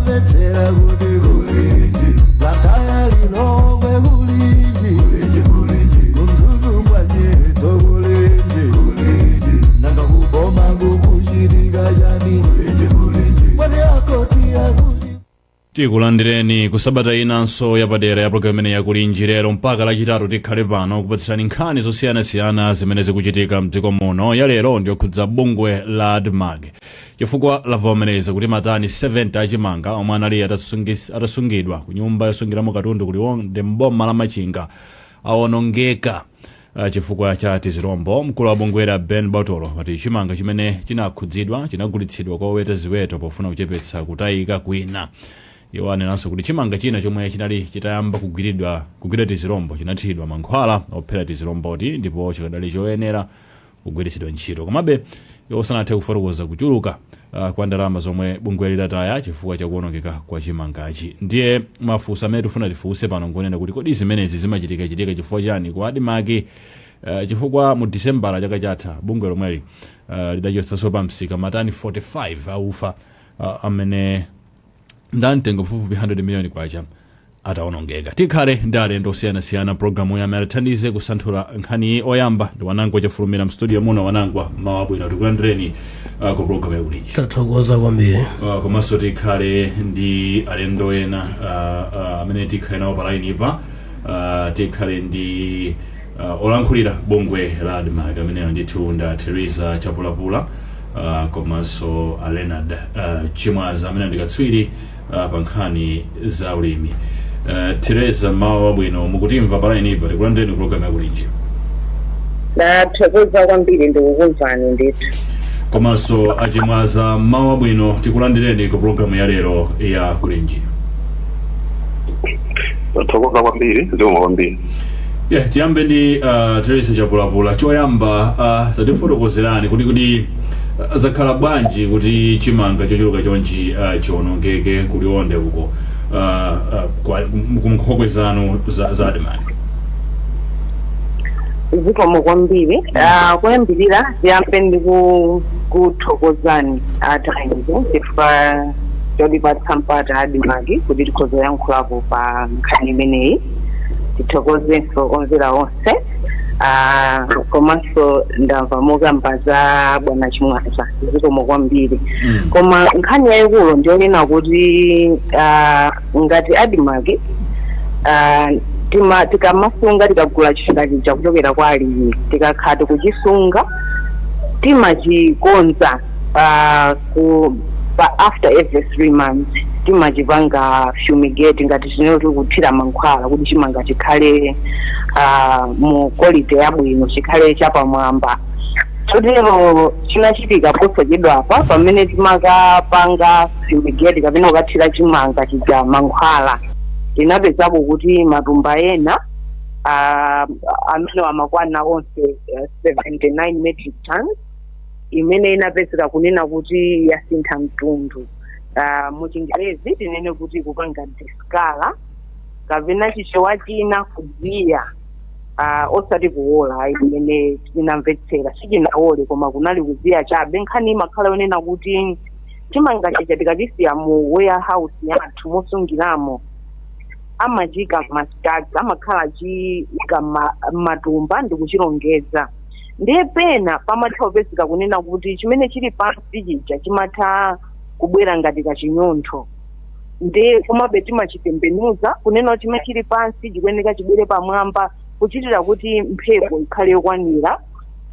Betera kuti kulinji Lataya lilongwe kulinji Kumzuzu mwanyeto kulinji Nanga kuboma kukushirika jani Kwani yako tia kulinji. Tikulandireni kusabata inanso yapadera ya programu ya kulinji lero mpaka lachitatu tikhale pano kupatsirani nkhani zosiyanasiyana zimene zikuchitika mdziko muno. Ya lero ndiyokhudza bungwe la ADMAG chifukwa lavomereza kuti matani 70 achimanga omwe anali atasungidwa ku nyumba yosungiramo katundu kuliwonde mboma la Machinga awonongeka chifukwa cha tizirombo. Mkulu wa bungwe Ben Bautolo wati chimanga chimene chinakhudzidwa chinagulitsidwa kwa oweta ziweto pofuna kuchepetsa kutayika kwina. Iwo anenanso kuti chimanga china chomwe chinali chitayamba kugwira tizirombo chinathidwa mankhwala ophera tiziromboti ndipo chikadali choyenera kugwiritsidwa ntchito. Komabe iwo sanathe kufotokoza kuchuluka kwa ndalama zomwe bungwe lidataya chifukwa cha kuwonongeka kwa chimangachi. Ndiye mafunso amene tifuna tifunse pano ngonena kuti kodi zimenezi zimachitika chifukwa chani kwa ADMAG, chifukwa mu December chaka chatha bungwe lomweli lidachotsanso pa msika matani 45 aufa amene ndamtengo pafupifupi 100 miliyoni kwacha atawonongeka. Tikhale ndi alendo osiyanasiyana programu ya marathandize kusanthula nkhani oyamba ndi wanangwa chafulumira mstudio muno. Wanangwa mawa bwino tikulandireni ku programu ya kulinji. Tathokoza kwambiri. Komanso tikhale ndi alendo ena amene tikhale nawo palaini pa tikhale ndi olankhulira bungwe la ADMAG amene ndithu nda Teresa Chapulapula komanso Leonard Chimwaza amene ndikatswiri pa nkhani za ulimi. Teresa mawa bwino mukutimva palaini pa tikulandireni programu ya kulinji. Tathokoza kwambiri ndikukumvani ndithu. Komanso Chimwaza mawa bwino tikulandireni ku programu ya lero ya kulinji. Tathokoza kwambiri zomwe kwambiri. Tiyambe ndi Teresa Chapulapula. Choyamba tatifotokozerani kuti zakhala bwanji kuti chimanga chochuluka chonchi chiwonongeke kuliwonde uko kumkhokwe zanu za ADMAG. Zikomo kwambiri. Kuyambirira tiyambe ndi kuthokozani athandizo chifukwa chodipatsa mpata ADMAG kuti tikhoza yankhulapo pa nkhani imeneyi. Tithokozenso omvera onse. Komanso ndamva mukamba za bwana Chimwaza. Zikomo kwambiri. Koma nkhani yayikulu ndiyonena kuti ngati ADMAG tikamasunga tikagula chimanga cha kuchokera kwa alimi tikakhala kuchisunga timachikonza after every 3 months timachipanga fumigate ngati chinoti kuthira mankhwala kuti chimanga chikhale mu quality yabwino chikhale chapamwamba. Chotero chinachitika posachedwa apa pamene timakapanga fumigate kapena kukathira chimanga chija mankhwala tinapezapo kuti matumba ena amene amakwana onse 79 metric tons imene inapezeka kunena kuti yasintha mtundu. Mu Chingerezi tinene kuti kupanga diskala kapena chichewa china kudziya osati kuwola imene tinamvetsera sichinaole koma kunali kudziya chabe. Nkhani imakhala yonena kuti chimanga chija tikachisiya mu warehouse yathu mosungiramo amachika mastagi amakhala chika matumba ndi kuchilongeza. Ndiye pena pamatha kupezeka kunena kuti chimene chili pansi chija chimatha kubwera ngati kachinyontho. Ndiye komabe timachitembenuza kunena kuti chimene chili pansi chikuyeneka chibwere pamwamba kuchitira kuti mphepo ikhale yokwanira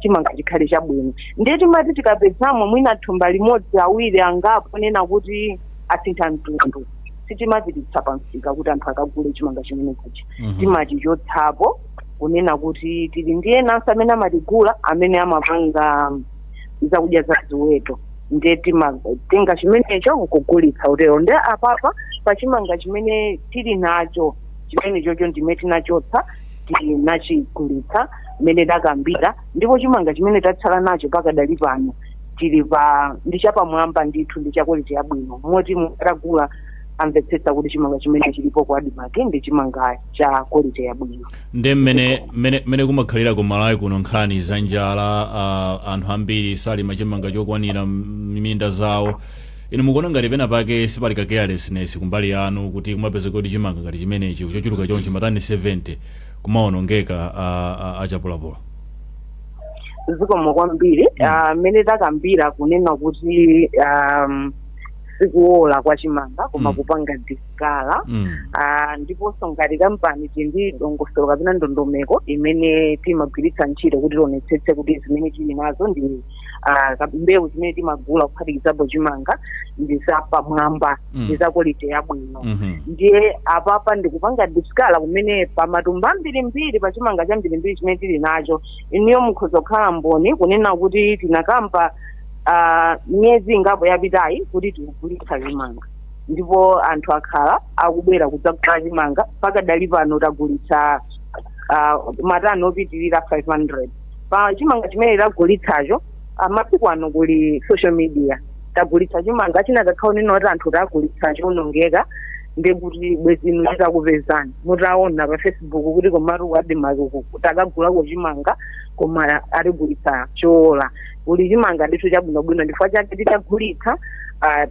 chimanga chikhale chabwino. Ndiye timati tikapezamo mwina thumba limodzi awiri angapo nena kuti asintha mtundu sitimati titsapa msika kuti anthu akagule chimanga chimene chichi. Timachichotsapo kunena kuti tili ndi ena amene amatigula amene amapanga zakudya za ziweto. Ndiye timatenga chimenecho kukugulitsa utero. Ndiye apapa pa chimanga chimene tili nacho chimene chocho ndime tinachotsa tinachigulitsa mmene dakambira ndipo chimanga chimene tatsala nacho pakadali pano tili ndi chapamwamba ndithu ndi chakwaliti yabwino moti mutagula amvetsetsa kuti chimanga chimene chilipo kwa ADMAG ndi chimanga cha quality yabwino. Ndi mmene kumakhalira ku Malawi kuno nkhani za njala anthu ambiri salima chimanga chokwanira m'minda zawo inu mukuona ngati pena pake sipali ka carelessness kumbali yanu kuti kumapeza kuti chimanga ngati chimenechi chochuluka chonchi matani 70 kumaonongeka achapulapula? Zikomo kwambiri mmene takambira kunena kuti sikuola kwa chimanga koma kupanga diskala ndiponso ngati kampani tindi dongosolo kapena ndondomeko imene timagwiritsa ntchito kuti tionetsetse kuti zimene tili nazo ndi mbewu zimene timagula kuphatikizapo chimanga ndi zapamwamba ndi za quality yabwino. Ndiye apapa ndikupanga diskala kumene pamatumba ambirimbiri pa chimanga chambirimbiri chimene tili nacho iniyo mukhoza kukhala mboni kunena kuti tinakamba myezi ingapo yapitayi kuti tikugulitsa chimanga ndipo anthu akhala akubwera kudzagula chimanga pakadali pano tagulitsa matani opitirira 500 pa chimanga chimene tagulitsacho. Masiku ano kuli social media tagulitsa chimanga chinakakhala nino kuti anthu tagulitsa chionongeka ndekuti bwezi inu litakupezani mutaona pa Facebook kuti komatu adimaki takagulako chimanga koma atigulitsa choola kuli chimanga ndithu chabwinobwino ndifukwa chake titagulitsa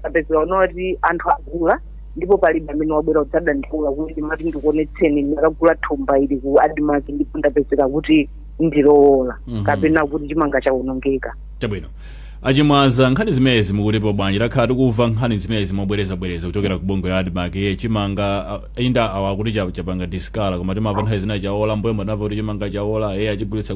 tapezera unoti anthu agula ndipo palibe amene wabwera kudzadandaula kuti mati ndikuonetseni ndakagula thumba ili ku adimaki ndipo ndapezera kuti ndiloola kapena kuti chimanga chaonongeka. Chabwino achimwaza nkhani zimezi mukutipo bwanji takhala tikuva nkhani zimezi mobwerezabwereza kuchokera ku bongo ya adimaki chimanga inda awakuti chapanga diskala koma timava nthawi zinayi chaola mbwembo tinamva kuti chimanga chaola achigulitsa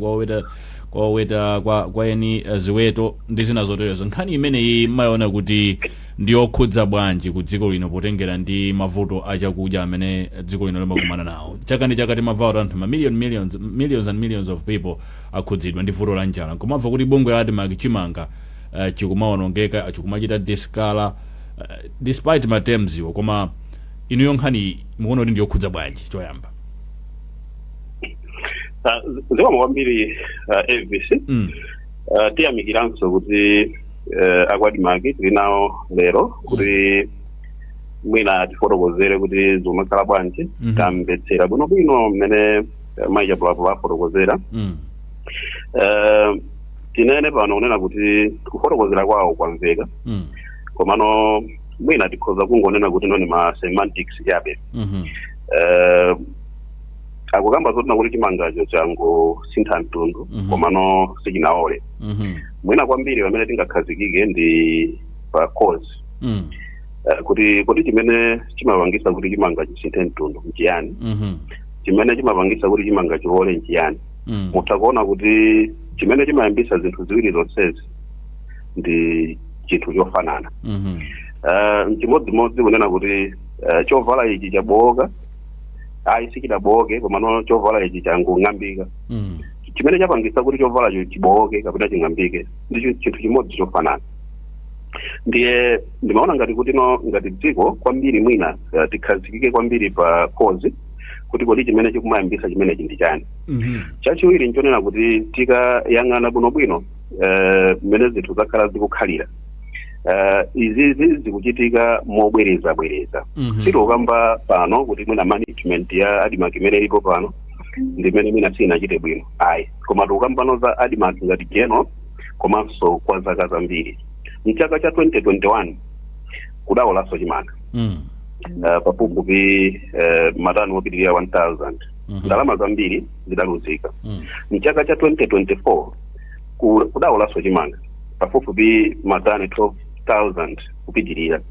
kwaweta kwa eni ziweto ndi zina zoterezo. Nkhani imeneyi mayiona kuti ndiyokhudza bwanji ku dziko lino potengera ndi mavuto achakudya amene dziko lino limakumana nawo chaka ndi chaka timava anthu millions and millions of people akhudzidwa ndi vuto la njala komamva kuti bongo ya adimaki chimanga chikumaonongeka chikumachita diskala despite matemziwo koma inuyo nkhani mukuona kuti ndiyokhudza bwanji choyamba? Zikomo kwambiri Elvis. Tiyamikiranso kuti akwadimaki tili nawo lero kuti mwina tifotokozere kuti zomakhala bwanji tamvetsera bwinobwino mmene maichapulapo afotokozera. Tinene pano kunena kuti kufotokozera kwawo kwamveka komano mwina tikhoza kungonena kuti noni ma semantics yabe. Akukamba zoti nakuti chimangacho chango sintha mtundu komano sichinaole. Mwina kwambiri pamene tingakhazikike ndi pa cause kuti chimene chimapangisa kuti chimanga chisinthe mtundu nchiyani, chimene chimapangisa kuti chimanga chiole nchiyani. Mutakuona kuti chimene chimayambisa zinthu ziwiri zonsezi ndi chinthu chofanana. Chimodzimodzi kunena kuti chovala ichi chabowoka ayi sichidabowoke komano chovala ichi changong'ambika. Chimene chapangisa kuti chovala chibowoke kapena ching'ambike ndi chinthu chimodzi chofanana. Ndiye ndimaona ngati kuti ngati dziko kwambiri mwina tikhazikike kwambiri pa cause kuti kodi chimene chikumayambisa chimene chindi chani. Chachiwiri nchonena kuti tikayang'ana bwinobwino mmene zinthu zakhala zikukhalira izi zikuchitika mobwereza. Sitokamba pano kuti mwina management ya adimaki imene ilipo pano ndimene mwina sinachite bwino ayi koma tikukambano za adimaki ngati geno komanso kwa zaka zambiri. Mchaka cha 2021 kudaolanso chimanga pafupifupi matani opitirira 1000 ndalama zambiri zidaluzika. Mchaka cha 2024 kudaolanso chimanga pafupifupi matani 12,000 kupitirira.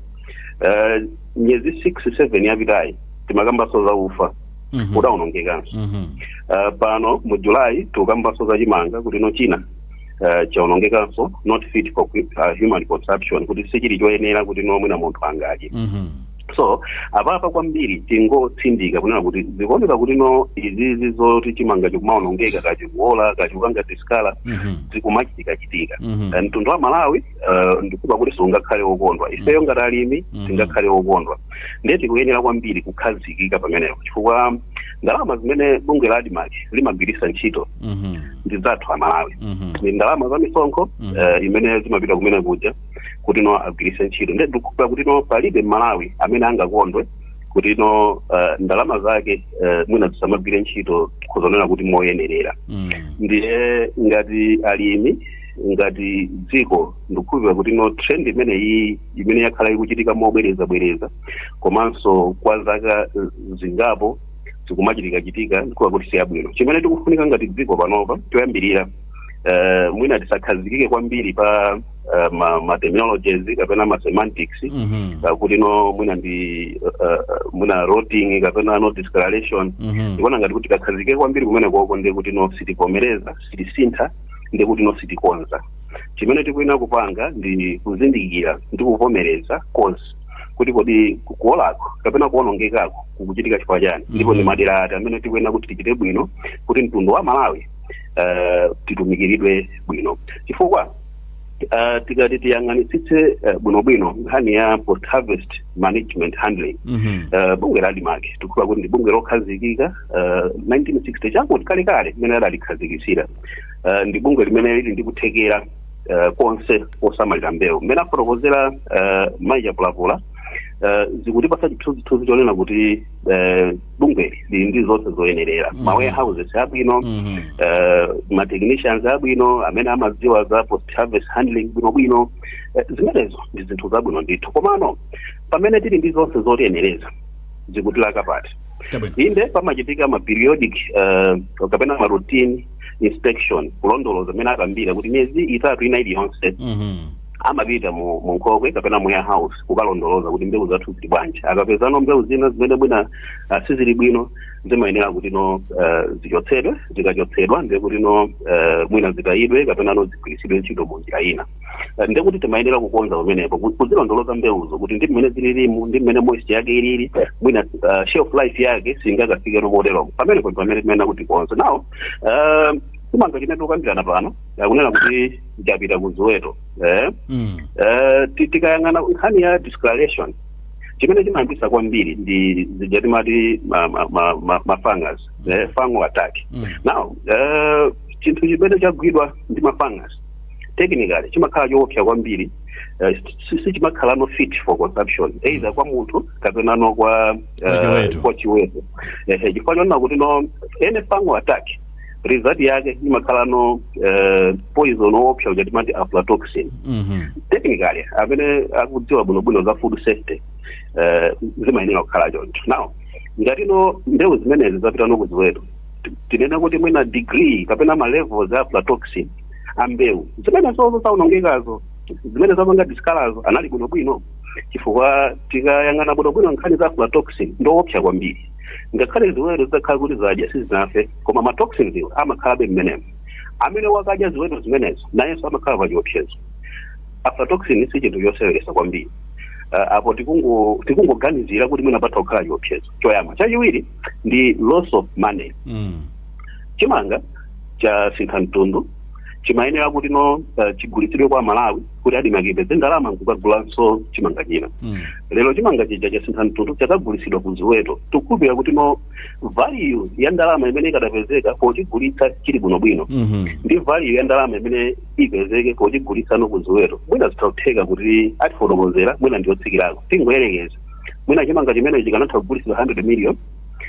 Myezi 6-7 yapitayi timakambaso za ufa kudaonongekanso. Pano mu Julai tukambaso za chimanga kuti no China chaonongekanso not fit for human consumption kuti sichili choyenera kuti nomwe na munthu angadye. So apapa kwambiri tingotsindika kunena kuti zikuoneka kuti izizi zoti chimanga chikumaonongeka kachikuola kachikupanga diskala zikumachitika. Mtundu wa Malawi ndikupa kuti sungakhale wokondwa ifeyo ngati alimi tingakhale wokondwa ndiye tikuyenera kwambiri kukhazikika pamenepo chifukwa ndalama zimene bungwe la adimaki limagwiritsa ntchito ndi zathu Amalawi. Ndi ndalama za misonkho imene zimapita kumene kuja kuti agwiritse ntchito ndiye ndikupa kuti palibe Malawi amene angakondwe kuti ndalama zake mwina zisamagwire ntchito kuzonena kuti moyenerera. Ndiye ngati alimi ngati dziko ndikukhulupirira kuti no trend imene yakhala ikuchitika mobwereza komanso kwa zaka zingapo zikumachitika ndikuwa kuti siyabwino. Chimene tikufunika ngati dziko panopa toyambirira mwina tisakhazikike kwambiri pa ma terminologies kapena ma semantics kuti no mwina ndi mwina routing kapena no declaration ndikuona ngati kuti tikakhazikike kwambiri kumene koko ndi kuti no sitivomereza sitisintha ndi kuti no sitikonza. Chimene tikuina kupanga ndi kuzindikira ndi kuvomereza cause kuti kodi kuolako kapena kuonongekako kukuchitika chifukwa chani ndipo ndi madera ati amene tikuena kuti tichite bwino kuti mtundu wa Malawi titumikiridwe bwino. Chifukwa tikati tiyang'anitsitse bwinobwino nkhani ya post harvest management handling bungwe la ADIMAC tikukula kuti ndi bungwe lokhazikika 1960 chakuti kalekale limene adalikhazikisira ndi bungwe limene lili ndi kuthekera konse osamalira mbewu mmene afotokozera Maija Pulapula zikutipasa chithunzithunzi chonena kuti bungwe lili ndi zonse zoyenerera ma warehouses abwino ma technicians abwino amene amadziwa za post harvest handling bwinobwino zimenezo ndi zinthu zabwino ndithu komano pamene tili ndi zonse zoyenereza zikutilaka pati inde pamachitika ma periodic kapena ma routine inspection kulondoloza amene akambira kuti miyezi itatu ina iliyonse amapita mu nkhokwe kapena mu warehouse kukalondoloza kuti mbewu zathu zili bwanji akapezano mbewu zina zimene bwina sizili bwino zimayenera kuti no zichotsedwe zikachotsedwa ndiye kuti no mwina zitayidwe kapena no zigwiritsidwe ntchito mu njira ina ndiye kuti timayenera kukonza pamenepo kuzilondoloza mbewuzo kuti ndi mmene zililimu ndi mmene moisture yake ilili mwina shelf life yake singakafike no moteromo pamenepo pamene timayenera kuti konza nawo kumanga chimene tukambirana pano kunena kuti tikapita ku Ziweto tikayang'ana nkhani ya declaration chimene chimayambisa kwambiri ndi zija timati ma fungus fungal attack now chinthu chimene chagwidwa ndi ma fungus technically chimakhala choopsa kwambiri sichimakhala no fit for consumption either kwa munthu kapena no kwa chiweto chifukwa chonena kuti no any fungal attack result yake imakhala no poison option kuti timati aflatoxin technically amene akudziwa bwinobwino za food safety zimayenera kukhala choncho. Now ngati no mbewu zimenezi zapita no ku Ziweto tinena kuti mwina degree kapena ma levels za aflatoxin ambewu zimene zozo saunongekazo zimene zapanga discalazo anali bwinobwino chifukwa tikayang'ana bwinobwino nkhani za aflatoxin ndiopsa kwambiri ngakhale Ziweto zitakhala kuti zadya sizinafe koma ma toxins iwo amakhalabe mmenemo amene wakadya Ziweto zimenezo nayenso amakhala pa chiopsezo. Aflatoxin si chinthu chosewelesa kwambiri apo tikungoganizira kuti mwina patha kukhala chiopsezo choyamba. Chachiwiri ndi loss of money chimanga cha sintha mtundu chimayenera kuti no chigulitsidwe kwa Malawi kuti ADIMAC ipeze ndalama nkukagulanso chimanga china lero chimanga chija cha sintha mtundu chakagulitsidwa ku Ziweto tikukhulupirira kuti no value ya ndalama imene ikadapezeka pochigulitsa chili bwinobwino ndi value ya ndalama imene ipezeke pochigulitsa no ku Ziweto mwina zitatheka kuti atifotokozera mwina ndiyotsikirako tingoyerekeza mwina chimanga chimene chikanatha kugulitsidwa 100 million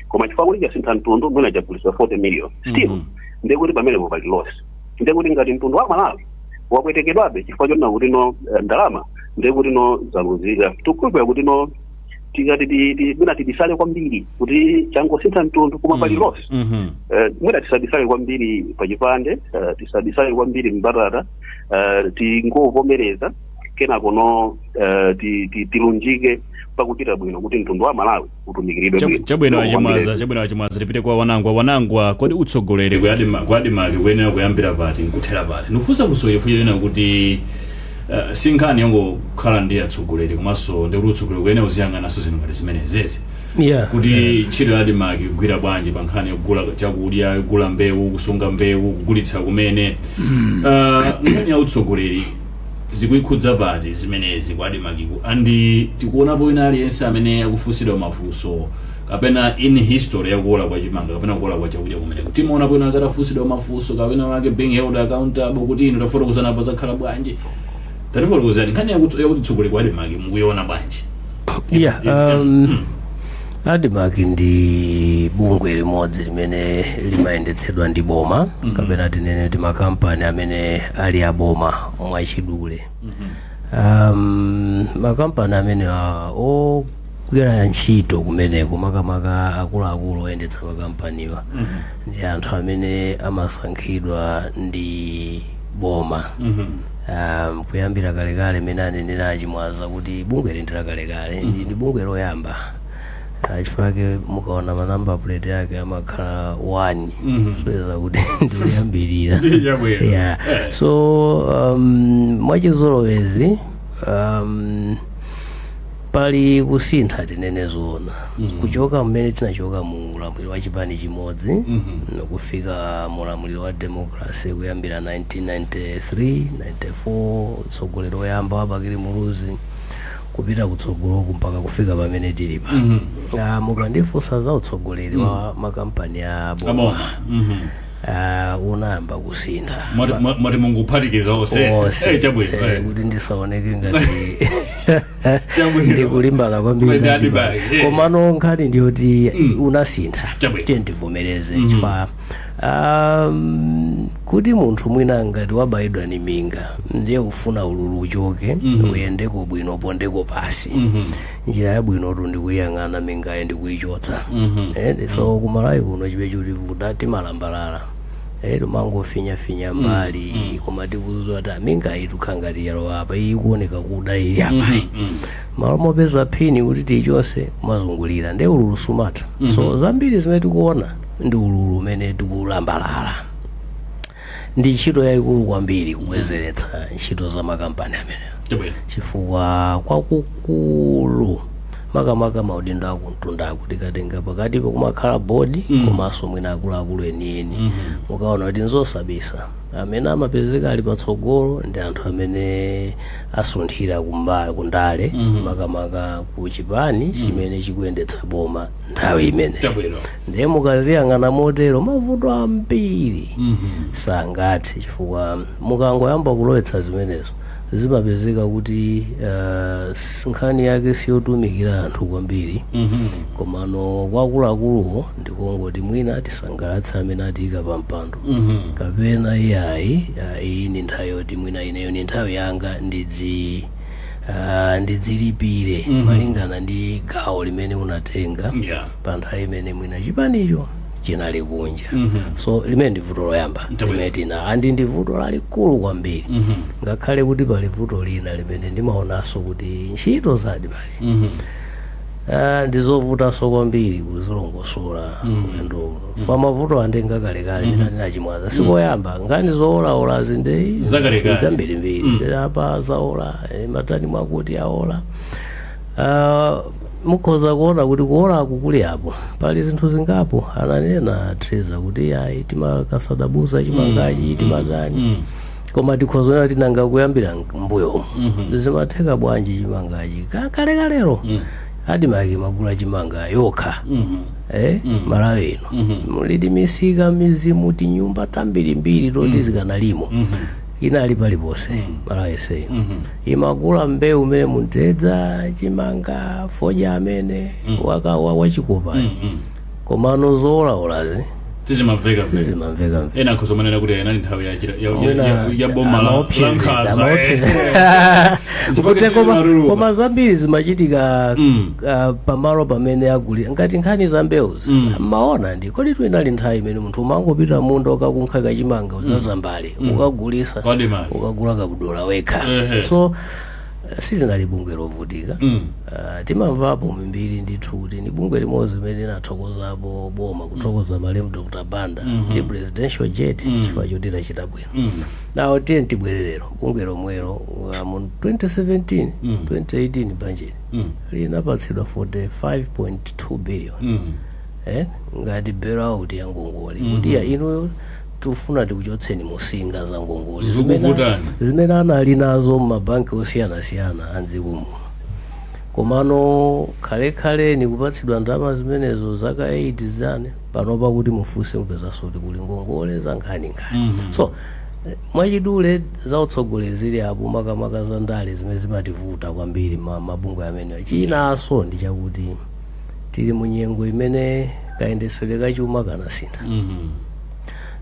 koma chifukwa kuti cha sintha mtundu mwina chagulitsidwa 40 million still ndiye kuti pamenepo pali loss ndiye kuti ngati mtundu wa Malawi wapwetekedwabe chifukwa chonena kuti no ndalama ndiye kuti no zaluzika tikukhulupirira kuti no tikati mwina tibisale kwambiri kuti changosintha mtundu koma pali loss mwina tisabisale kwambiri pachipande tisabisale kwambiri mbatata tingovomereza kenako no tilunjike pakuchita bwino kuti mtundu wa Malawi utumikiridwe chabwino achimwaza tipite kwa wanangwa kodi utsogoleri kwa ADIMAC kuyenera kuyambira pati nkuthera pati nufunsa funso ifuyenera kuti sinkhani yongokhala ndi atsogoleri komanso ndi kuti utsogoleri kuyenera uziyang'anaso zinthu ngati zimenezeti kuti ntchito ya ADIMAC kugwira bwanji pa nkhani yokugula chakudya kugula mbewu kusunga mbewu kugulitsa kumene nkhani ya utsogoleri zikuikhudza pati zimenezi kwa ADIMAC andi tikuonapo ina aliyense amene akufunsidwa mafunso kapena in history yakuola kwa chimanga kapena kuola kwa chakudya kumene kuti timaonapo ina akatafunsidwa mafunso kapena wake being held accountable kuti inu tafotokozana pa zakhala bwanji tatifotokozani nkhani yakuti utsogoleri kwa ADIMAC mukuiona bwanji? ADIMAC ndi bungwe limodzi limene limayendetsedwa ndi boma kapena tinene ti makampani amene ali aboma mwachidule. Makampani amene ogwira ntchito kumeneko makamaka akuluakulu oyendetsa makampaniwa ndi anthu amene amasankhidwa ndi boma. Kuyambira kalekale mene anenera achimwaza kuti bungwe lindira kalekale ndi bungwe loyamba. Chifake mukaona manamba plate yake amakhala 1 soeza kuti ndiyambirira. Yeah. So mwachizolowezi pali kusintha tinene zoona kuchoka mmene tinachoka mu ulamuliro wa chipani chimodzi kufika mu ulamuliro wa democracy kuyambira 1993 94 utsogoleri woyamba wa Bakili Muluzi kupita kutsogoloku mpaka kufika pamene tilipa. Mukandifunsa za utsogoleri wa makampani a boma unayamba kusintha mwati munguphatikiza onse chabwino kuti ndisaoneke ngati ndikulimbana kwambiri komano nkhani ndiyoti unasintha tivomereze chifukwa kuti munthu mwina ngati wabayidwa ni minga ndiye kufuna ululu uchoke uyendeko bwino pondeko pasi. Njira yabwinotu ndikuyang'ana mingayo ndikuyichotsa. So kumalawi kuno chibe chutivuta timalambalala mangofinya mbali koma tikuzwa kuti minga iyi tukhangati yalo apa iyi kuoneka kuda ili apa malo mopeza phini kuti tichonse kumazungulira ndiye ululu sumata. So zambiri zimene tikuona ndi ululu umene tikulambalala. Ndi ntchito yayikulu kwambiri kubwezeretsa ntchito za makampani amene chifukwa kwakukulu makamaka maudindo akumtundaku tikatenga pakati pakumakhala bodi komanso mwina akuluakulu enieni mukaona kuti nzosabisa amene amapezeka ali patsogolo ndi anthu amene asunthira kundale makamaka ku chipani chimene chikuyendetsa boma nthawi imene. Ndiye mukaziyang'ana motero mavuto ambiri sangathe chifukwa mukangoyamba kulowetsa zimenezo zimapezeka kuti nkhani yake siyotumikira anthu kwambiri komano kwakuluakuluwo ndikungoti mwina tisangalatsa amene atiyika pampando kapena iyayi iyi ni nthawi yoti mwina ineyo ni nthawi yanga ndidzilipire malingana ndi gawo limene unatenga pa nthawi imene mwina chipanicho chinali kunja. So limene ndi vuto loyamba limene tina andi ndi vuto lalikulu kwambiri ngakhale kuti pali vuto lina limene ndimaonanso kuti ntchito za ADIMAC ndizovutanso kwambiri kuzilongosola ulendo fa mavuto andenga kalekale ine achimwaza sikoyamba ngani zoolaola zinde zambirimbiri apa zaola matani mwakuti aola. Mukhoza kuona kuti kuola kukuli apo pali zinthu zingapo ananena Treza kuti ayi timakasadabusa chimangachi timatani koma tikhozonera tinanga kuyambira mbuyomo zimatheka bwanji chimangachi kalekalero ADIMAC magula chimanga yokha Malawi ino mulidi misika mizimu tinyumba tambirimbiri toti zikanalimo inali paliponse Malawi ese imagula mbewu umene muntedza chimanga foja amene wachikopa komano zoolaolazi tizimamveka ena khozomanena kuti ena nthawi ya boma la Nkhaza koma zambiri zimachitika pamalo pamene agulira ngati nkhani za mbewuzi maona ndi kodi inali nthawi imene munthu umangopita munda ukakunkhaka chimanga udzaza mbale ukagulisa ukagula kabudola wekha. So silinali bungwe lovutika timamvapo mbiri ndithu kuti ni bungwe limodzi limene linathokozapo boma kuthokoza malemu Dr. Banda ndi presidential jet chifukwa choti linachita bwino. Nawo tiye tibwererero bungwe lomwelo mu 2017 2018 budget linapatsidwa 45.2 billion ngati bailout ya ngongole kuti ya ino tufuna tikuchotseni musinga za ngongole zimene anali nazo m'mabanki osiyanasiyana anzikumu komano khalekhale nikupatsidwa ndalama zimenezo zaka 8 zane panopa kuti mufunse mpeza soti kuli ngongole za nkhani. So mwachidule za utsogolezi apo makamaka za ndale zimene zimativuta kwambiri mabungwe amene chinaso ndi chakuti tili munyengo imene kayendesero kachuma kanasintha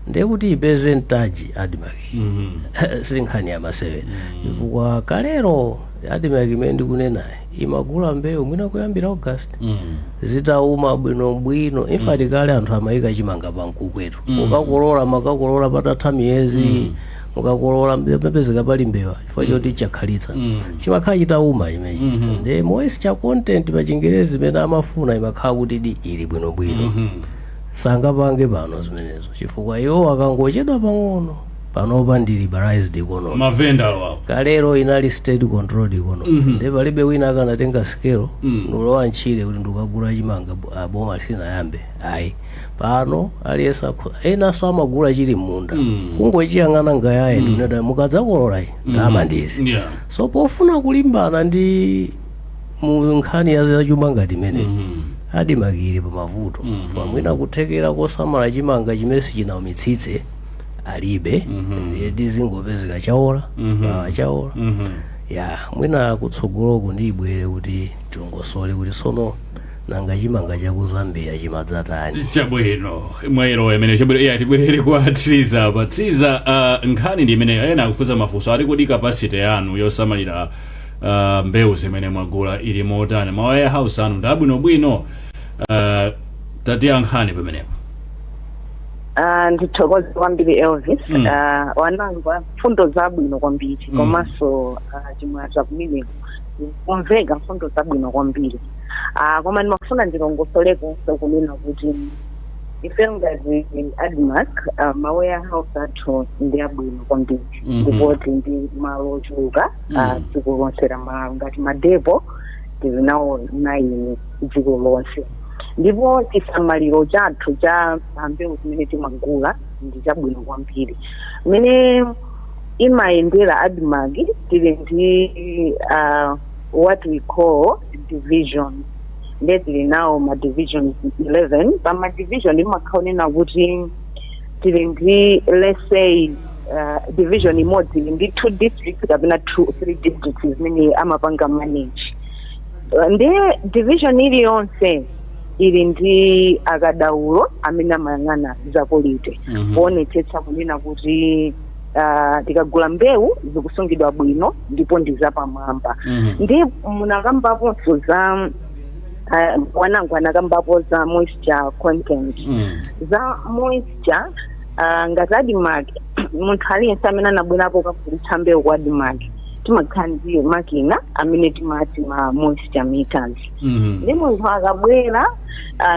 ndekuti ipeze mtaji adimaki sinkhani ya ma7 chifukwa kalero adimaki imene ndikunenayi imagula mbewu mwina kuyambira August zitauma bwinobwino infati kale anthu amayika chimanga pankukwetu mukakolola makakolola patatha miyezi mukakolola pepezeka pali mbewa chifukwa choti chakhalitsa chimakhala chitauma chimechi ndi moisture content pa Chingerezi imene amafuna imakhala kuti ili bwinobwino sangapange pano zimenezo chifukwa iwo akangochedwa pang'ono panopa ndi liberalized economy mavenda wapo kalero inali state controlled economy ndi palibe wina akanatenga scale nulowa ntchire kuti ndikagula chimanga boma lisinayambe ayi pano aliyense enanso amagula chili munda kungochiyang'ana ngayaye ndineda mukadzakolola ndalama ndizi so pofuna kulimbana ndi mu nkhani ya chuma ngati imene adimakire pa mavuto mwina kuthekera kosamala chimanga chimene sichinawumitsitse alibe ndizingopezeka chaola chaola ya mwina kutsogoloku ndibwere kuti tiongosole kuti sono nanga chimanga chaku Zambia chimadzatani chabwino mwero imene chabwino tibwerere kwa Triza pa Triza nkhani ndi imene ena akufunsa mafunso ali kodi capacity yanu yosamalira mbewu zimene mwagula ili motani ma warehouse anu ndabwinobwino tatiyankhani pamenepo ndithokoze kwambiri Elvis wanangwa mfundo zabwino kwambiri komanso chimwe chakumene kumveka mfundo zabwino kwambiri koma ndimafuna ndilongosoleko kunena kuti ife ngati Admark ma warehouse athu ndi abwino kwambiri ndikuti ndi malo ochuluka dziko lonse la ngati madepo tili nawo 9 dziko lonse ndipo chisamaliro chathu cha mbewu zimene timagula ndi chabwino kwambiri mene imayendera Admark tili ndi what we call division tili nawo ma divisions 11 pa ma division imakhaonena kuti tili ndi let's say division imodzi ndi 2 districts kapena 3 districts zimene amapanga manage ndi division iliyonse ili ndi akadaulo amene amayang'ana zapolite kuonetsetsa kunena kuti tikagula mbewu zikusungidwa bwino ndipo ndi zapamwamba ndi munakambaponso za wanangu anakambapo za moisture content za moisture ngati Admark munthu aliyense amene anabwerapo kugulitsa mbewu kwa Admark timakhala ndi makina amene timati ma moisture meters ndi munthu akabwera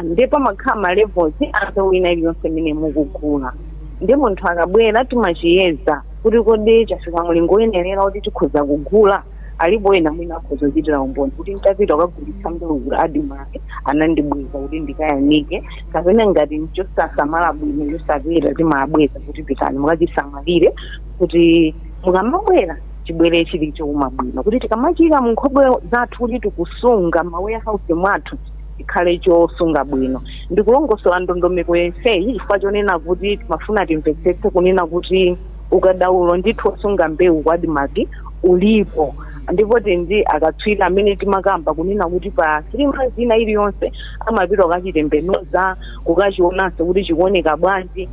ndipo makhala ma levels ambewu ina iliyonse imene mukugula ndi munthu akabwera timachiyeza kuti kodi chafika mulingo uyenerera kuti tikhoza kugula alipo ena mwina akhoza kuchitira umboni kuti ntapita kugulitsa mbewu ku Admark anandibweza kuti ndikayanike kapena ngati nchosasamala bwino yosapita timabweza kuti pitani mukachisamalire kuti mukamabwera chibwere chili chowuma bwino kuti tikamachika mu nkhobwe zathu kuti tikusunga ma warehouse mwathu ikhale chosunga bwino ndikulongosola ndondomeko yenseyi chifukwa chonena kuti timafuna timvetsetse kunena kuti ukadaulo ndithu osunga mbewu kwa Admark ulipo ndipo ndi akatswiri amene timakamba kunena kuti pa 3 months ina iliyonse amapita kukachitembenuza kukachionanso kuti chikuoneka bwanji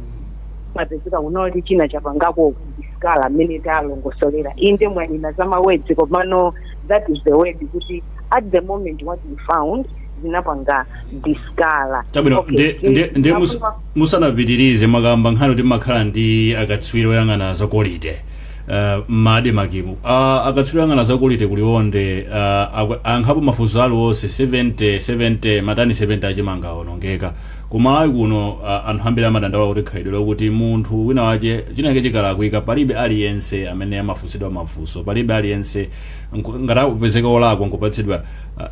mapezeka kunoti china chapangako diskala amene talongosolera inde mwanina zamawedzi komano that is the word kuti at the moment what we found zinapanga diskala chabwino ndi musanapitirize makamba nkhani kuti makhala ndi akatswiri oyang'ana zapolite Admarkimu akatswiri oyang'ana zapolite kuliwonde ankhapo mafunso aliwonse 70 matani 70 achimanga awonongeka kumalawi kuno anthu ambiri amadandaula kuti khalidwe lokuti munthu wina wache chinake chikalakwika palibe aliyense amene amafunsidwa mafunso palibe aliyense ngati akupezeka olakwa nkupatsidwa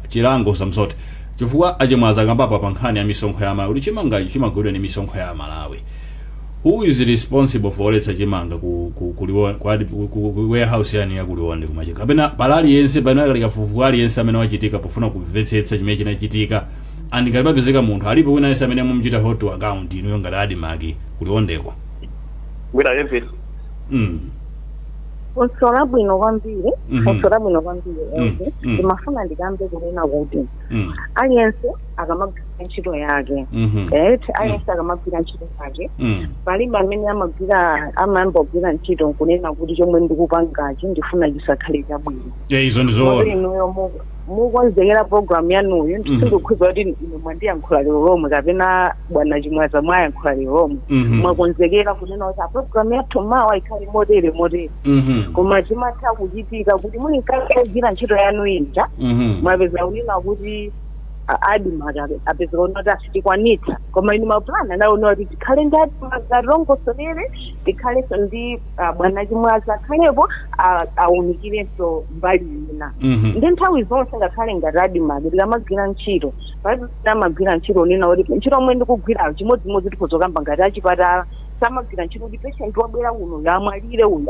chilango samsoti chifukwa achimwaza akambapa pa nkhani ya misonkho ya Malawi kuti chimangachi chimagulidwa ni misonkho ya Malawi. Who is responsible for letsa chimanga ku warehouse yani ya kuliwonde kumachika kapena palali yense panaka likafufu aliyense amene wachitika pofuna kumvetsetsa chimene chinachitika and ngati papezeka munthu alipo wina yense amene mumuchita hot account inu ngati Admark kuliwondeko wina Elvis funso bwino kwambiri ndimafuna ndikambe kunena kuti aliyense akamagwira ntchito yake aliyense akamagwira ntchito yake palibe amene amambogwira ntchito kunena kuti chomwe ndikupangachi ndifuna chisakhale chabwino izo ndizoona inuyo mukonzekera programu yanuyo ndikukhwiza kuti ine mwandiyankhula lero lomwe kapena bwana Chimwaza mwayankhula lero lomwe mwakonzekera kunena kuti programu yathu mawa ikhale motere koma chimatha kuchitika kuti muli nkagwira ntchito yanu inja mwapeza kunena kuti adimaka apeza kuti asitikwanitsa koma inu mapulani anaona kuti tikhale ndi adimakatilongosonere tikhalenso ndi bwana Chimwaza akhalepo awunikirenso mbali ina ndi nthawi zonse ngakhale ngati adimaka tikamagwira ntchito amagwira ntchito nena kuti ntchito omwe ndikugwirayo chimodzimodzi tikhozokamba ngati achipatala samagwira ntchito kuti patient wabwera uno yamwalire uyu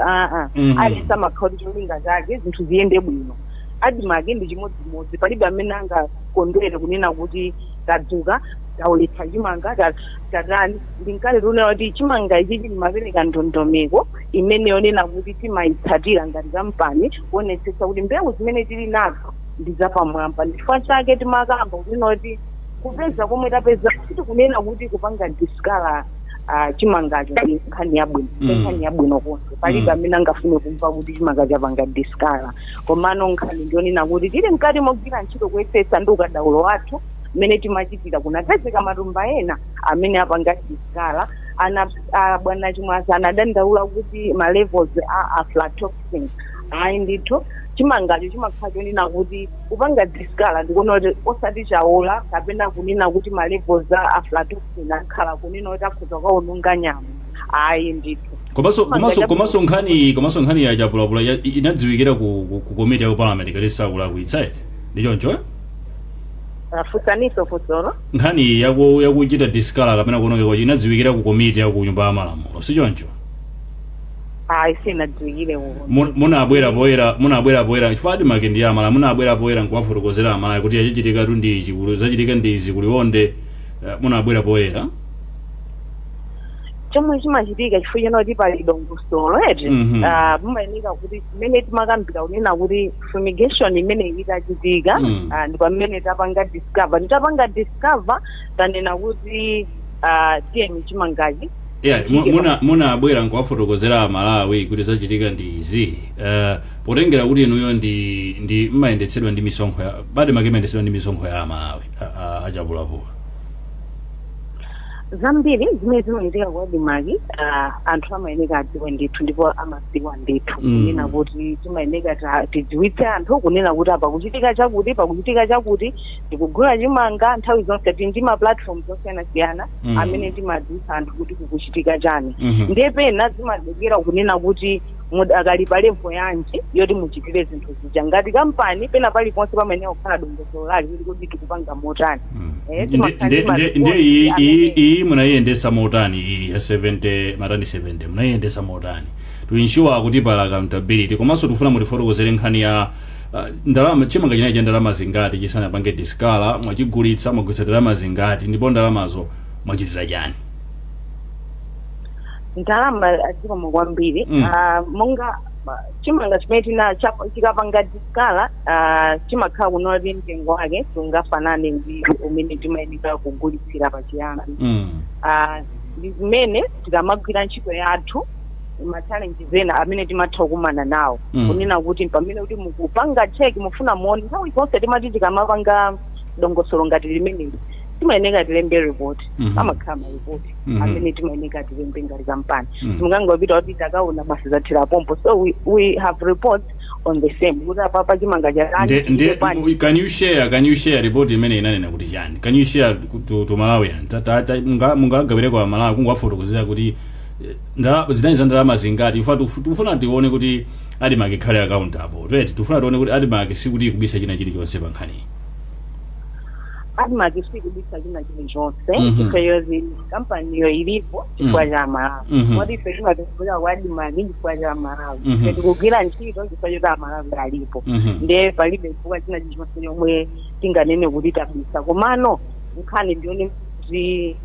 alisa makhala kuti cholinga chake zinthu ziyende bwino adimake ndi chimodzimodzi palibe amene angakondwere kunena kuti tadzuka tauletsa chimanga tatani ndinkale tunena kuti chimanga ichi chimapereka ndondomeko imene yonena kuti timayitsatira ngati kampani kuonetsetsa kuti mbewu zimene tili nazo ndizapamwamba ndifuna chake timakamba kunena kuti kupeza komwe tapeza kuti kunena kuti kupanga diskala chimangacho nkhani yabwino konse palibe amene angafune kumva kuti chimanga chapanga diskala komano nkhani ndionena kuti tili mkati mogwira ntchito kuyesetsa ndi ukadaulo wathu mmene timachitira kunapezeka matumba ena amene apanga diskala bwana Chimwaza anadandaula kuti ma levels a aflatoxin ayi ndithu chimangacho chimakhala chonena kuti kupanga diskala ndikuona kuti osati chaola kapena kunena kuti ma levels a aflatoxin akhala kunena kuti akhoza kaononga nyama ayi ndithu komanso nkhani ya chapulapula inadziwikira ku komiti ya parliament kati sakulakwitsa ere ndichoncho futsaniso futsolo nkhani yakuchita diskala kapena kuonongeka inadziwikira ku komiti ya ku nyumba ya malamulo sichoncho sinadziwikire munabwera poyera chifukwa adimake ndi amala munabwera poyera nkuwafotokozera amala kuti yachichitika tu ndi ichi zachitika ndi izi kuliwonde munabwera poyera chomwe chimachitika chifukwa chena kuti pali dongosolo mumayenera kuti mmene timakambira kunena kuti fumigation imene itachitika ndi pamene tapanga discover tanena kuti tiyeni chimangachi munabwera nkuwafotokozera amalawi kuti zachitika ndi izi potengera kuti inuyo ndi mmayendetsedwa ndi misonkho ya adimake mayendetsedwa ndi misonkho ya amalawi achapulapula zambiri zimene zimachitika kwa adimaki anthu amayeneka adziwe ndithu ndipo amadziwa ndithu kunena kuti timayeneka tidziwitse anthu kunena kuti apa pakuchitika chakuti tikugula chimanga nthawi zonse tili ndi ma platforms osiyanasiyana amene timadziwitsa anthu kuti kukuchitika chani ndiye pena zimadekera kunena kuti akalipa level yanji yoti muchitire zinthu zija ngati kampani pena paliponse pamene kukhala dongosolo lake kuti tikupanga motani iyi munayiyendesa motani iyi ya 70 munayiyendesa motani to ensure kuti pala accountability komanso tifuna mutifotokozere nkhani ya ndalama chimanga chinayi cha ndalama zingati chisanapange diskala mwachigulitsa mwagulitsa ndalama zingati ndipo ndalamazo mwachitira chani ndalama azikoma kwambiri monga chimanga chimene chikapanga diskala chimakhala kunena kuti mtengo wake sungafanane ndi umene timayenera kugulitsira pachiyambi ndi zimene tikamagwira ntchito yathu ma-challenges ena amene timatha kukumana nawo kunena kuti pamene kuti mukupanga check mufuna muone nthawi zonse timati tikamapanga dongosolo ngati limeneli timayeneka tilembe report amakhala maripoti amene timayeneka tilembe ngati kampani mungangopita kuti takaona basi zathira pompo so we have reports on the same kuti apapa chimanga chani can you share report imene inanena kuti chani can you share to Malawian mungagabire kwa Malawi kungowafotokozera kuti zidani za ndalama zingati tifuna tione kuti adimake khale accountable tifuna tione kuti adimake sikuti ikubisa china chilichonse pa nkhani adimake sikubisa china chilichonse chifukwa kampani yo ilipo chifukwa cha Malawi moti ife timatenga kwa adimake chifukwa cha Malawi tikugwira ntchito chifukwa cha Malawi alipo ndiye palibe chifukwa china chilichonse chomwe tinganene kuti tabisa komano nkhani ndione kuti